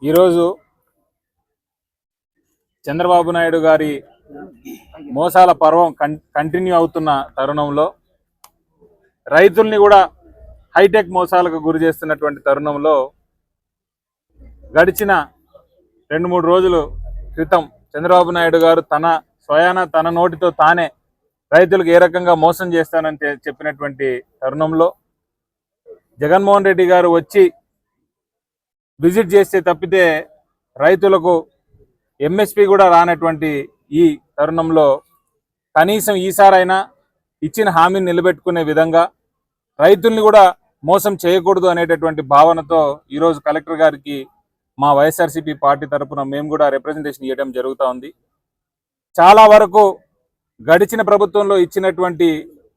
ఈరోజు చంద్రబాబు నాయుడు గారి మోసాల పర్వం కంటిన్యూ అవుతున్న తరుణంలో రైతుల్ని కూడా హైటెక్ మోసాలకు గురి చేస్తున్నటువంటి తరుణంలో గడిచిన 2-3 రోజుల క్రితం చంద్రబాబు నాయుడు గారు తన నోటితో తానే రైతులకు ఏ రకంగా మోసం చేస్తానని చెప్పినటువంటి తరుణంలో జగన్మోహన్ రెడ్డి గారు వచ్చి విజిట్ చేస్తే తప్పితే రైతులకు ఎంఎస్పీ కూడా రానటువంటి ఈ తరుణంలో కనీసం ఈసారైనా ఇచ్చిన హామీని నిలబెట్టుకునే విధంగా రైతుల్ని కూడా మోసం చేయకూడదు అనేటటువంటి భావనతో ఈరోజు కలెక్టర్ గారికి మా వైఎస్ఆర్సీపీ పార్టీ తరఫున మేము కూడా రిప్రజెంటేషన్ ఇవ్వడం జరుగుతూ ఉంది. చాలా వరకు గడిచిన ప్రభుత్వంలో ఇచ్చినటువంటి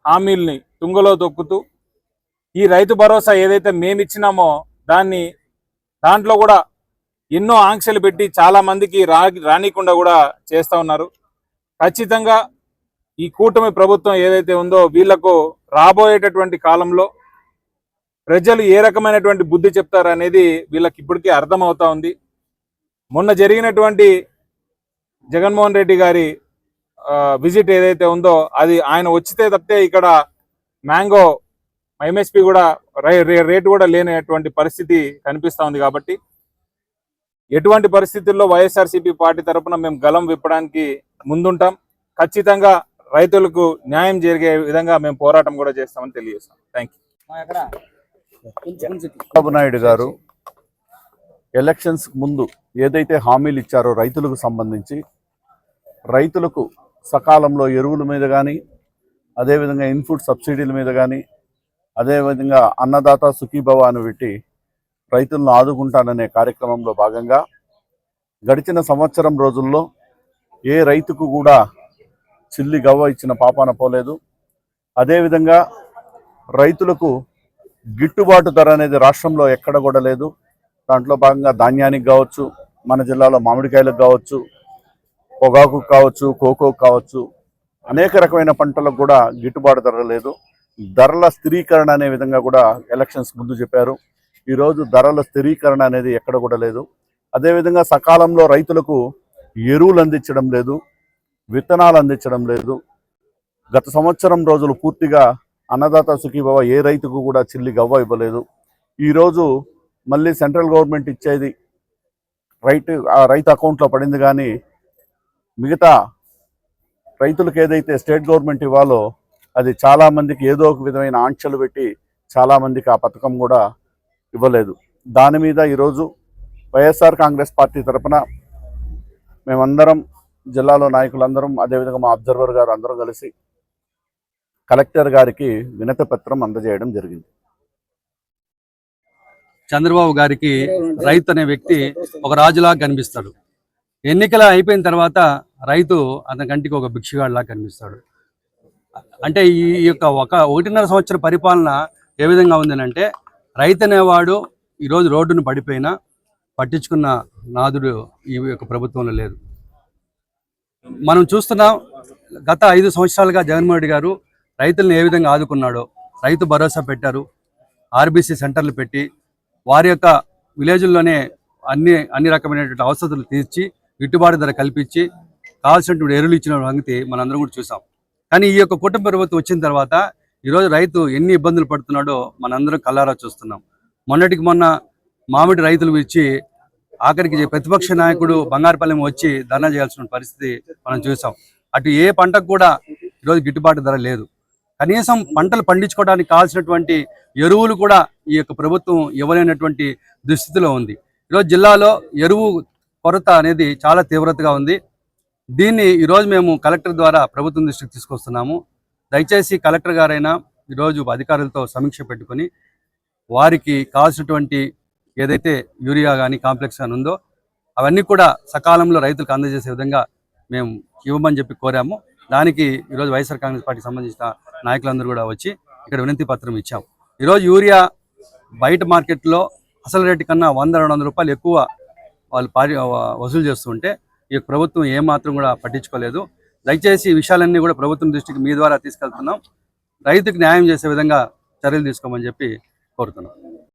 హామీల్ని తుంగలో తొక్కుతూ ఈ రైతు భరోసా ఏదైతే మేము ఇచ్చినామో దాంట్లో కూడా ఎన్నో ఆంక్షలు పెట్టి చాలా మందికి రానికుండా కూడా చేస్తూ ఉన్నారు. ఖచ్చితంగా ఈ కూటమి ప్రభుత్వం ఏదైతే ఉందో వీళ్లకు రాబోయేటటువంటి కాలంలో ప్రజలు ఏ రకమైనటువంటి బుద్ధి చెప్తారనేది వీళ్ళకి ఇప్పటికీ అర్థమవుతా ఉంది. మొన్న జరిగినటువంటి జగన్మోహన్ రెడ్డి గారి విజిట్ ఏదైతే ఉందో అది ఆయన వచ్చితే తప్పితే ఇక్కడ మ్యాంగో ఎంఎస్పీ కూడా రేటు కూడా లేనటువంటి పరిస్థితి కనిపిస్తూ ఉంది. కాబట్టి ఎటువంటి పరిస్థితుల్లో వైఎస్ఆర్సీపీ పార్టీ తరఫున మేము గలం విప్పడానికి ముందుంటాం. ఖచ్చితంగా రైతులకు న్యాయం జరిగే విధంగా మేము పోరాటం కూడా చేస్తామని తెలియజేస్తాం. Thank you. చంద్రబాబు నాయుడు గారు ఎలక్షన్స్ ముందు ఏదైతే హామీలు ఇచ్చారో రైతులకు సంబంధించి రైతులకు సకాలంలో ఎరువుల మీద కానీ అదేవిధంగా ఇన్పుట్ సబ్సిడీల మీద కానీ అదేవిధంగా అన్నదాత సుఖీభవ అని పెట్టి రైతులను ఆదుకుంటాననే కార్యక్రమంలో భాగంగా గడిచిన సంవత్సరం రోజుల్లో ఏ రైతుకు కూడా చిల్లి గవ్వ ఇచ్చిన పాపాన పోలేదు. అదేవిధంగా రైతులకు గిట్టుబాటు ధర అనేది రాష్ట్రంలో ఎక్కడ కూడా లేదు. దాంట్లో భాగంగా ధాన్యానికి కావచ్చు, మన జిల్లాలో మామిడికాయలకు కావచ్చు, పొగాకు కావచ్చు, కోకోకు కావచ్చు, అనేక రకమైన పంటలకు కూడా గిట్టుబాటు ధర లేదు. ధరల స్థిరీకరణ అనే విధంగా కూడా ఎలక్షన్స్ ముందు చెప్పారు. ఈరోజు ధరల స్థిరీకరణ అనేది ఎక్కడ కూడా లేదు. అదేవిధంగా సకాలంలో రైతులకు ఎరువులు అందించడం లేదు, విత్తనాలు అందించడం లేదు. గత సంవత్సరం రోజులు పూర్తిగా అన్నదాత సుఖీభవ ఏ రైతుకు కూడా చిల్లి గవ్వ ఇవ్వలేదు. ఈరోజు మళ్ళీ సెంట్రల్ గవర్నమెంట్ ఇచ్చేది రైతు అకౌంట్లో పడింది, కానీ మిగతా రైతులకు ఏదైతే స్టేట్ గవర్నమెంట్ ఇవ్వాలో అది చాలామందికి ఏదో ఒక విధమైన ఆంక్షలు పెట్టి చాలామందికి ఆ పథకం కూడా ఇవ్వలేదు. దాని మీద ఈరోజు వైఎస్ఆర్ కాంగ్రెస్ పార్టీ తరఫున మేమందరం జిల్లాలో నాయకులందరం అదేవిధంగా మా అబ్జర్వర్ గారు అందరం కలిసి కలెక్టర్ గారికి వినతి పత్రం అందజేయడం జరిగింది. చంద్రబాబు గారికి రైతు అనే వ్యక్తి ఒక రాజులాగా కనిపిస్తాడు. ఎన్నికలు అయిపోయిన తర్వాత రైతు అతని కంటికి ఒక భిక్షగాడిలాగా కనిపిస్తాడు. అంటే ఈ యొక్క 1.5 సంవత్సర పరిపాలన ఏ విధంగా ఉందనంటే రైతు అనేవాడు ఈరోజు రోడ్డును పడిపోయినా పట్టించుకున్న నాదుడు ఈ యొక్క ప్రభుత్వంలో లేదు. మనం చూస్తున్నాం గత 5 సంవత్సరాలుగా జగన్మోహన్ రెడ్డి గారు రైతులను ఏ విధంగా ఆదుకున్నాడో. రైతు భరోసా పెట్టారు, ఆర్బీసీ సెంటర్లు పెట్టి వారి యొక్క విలేజ్ల్లోనే అన్ని రకమైనటువంటి అవసరాలు తీర్చి గిట్టుబాటు ధర కల్పించి కావాల్సినటువంటి ఎరువులు ఇచ్చిన సంగతి మనందరం కూడా చూసాం. కానీ ఈ యొక్క కుటుంబ ప్రభుత్వం వచ్చిన తర్వాత ఈరోజు రైతు ఎన్ని ఇబ్బందులు పడుతున్నాడో మనందరం కళ్ళారా చూస్తున్నాం. మొన్నటికి మొన్న మామిడి రైతులు ఇచ్చి ఆఖరికి ప్రతిపక్ష నాయకుడు బంగారుపల్లి వచ్చి ధర్నా చేయాల్సిన పరిస్థితి మనం చూసాం. అటు ఏ పంటకు కూడా ఈరోజు గిట్టుబాటు ధర లేదు. కనీసం పంటలు పండించుకోవడానికి కావాల్సినటువంటి ఎరువులు కూడా ఈ యొక్క ప్రభుత్వం ఇవ్వలేనటువంటి దుస్థితిలో ఉంది. ఈరోజు జిల్లాలో ఎరువు కొరత అనేది చాలా తీవ్రతగా ఉంది. దీన్ని ఈరోజు మేము కలెక్టర్ ద్వారా ప్రభుత్వం దృష్టికి తీసుకొస్తున్నాము. దయచేసి కలెక్టర్ గారైనా ఈరోజు అధికారులతో సమీక్ష పెట్టుకొని వారికి కావాల్సినటువంటి ఏదైతే యూరియా కానీ కాంప్లెక్స్ కానీ ఉందో అవన్నీ కూడా సకాలంలో రైతులకు అందజేసే విధంగా మేము ఇవ్వమని చెప్పి కోరాము. దానికి ఈరోజు వైఎస్ఆర్ కాంగ్రెస్ పార్టీకి సంబంధించిన నాయకులందరూ కూడా వచ్చి ఇక్కడ వినతి పత్రం ఇచ్చాం. ఈరోజు యూరియా బయట మార్కెట్లో అసలు రేటు కన్నా 100-200 రూపాయలు ఎక్కువ వాళ్ళు వసూలు చేస్తుంటే ఈ ప్రభుత్వం ఏమాత్రం కూడా పట్టించుకోలేదు. దయచేసి ఈ విషయాలన్నీ కూడా ప్రభుత్వం దృష్టికి మీ ద్వారా తీసుకెళ్తున్నాం. రైతుకు న్యాయం చేసే విధంగా చర్యలు తీసుకోమని చెప్పి కోరుతున్నాం.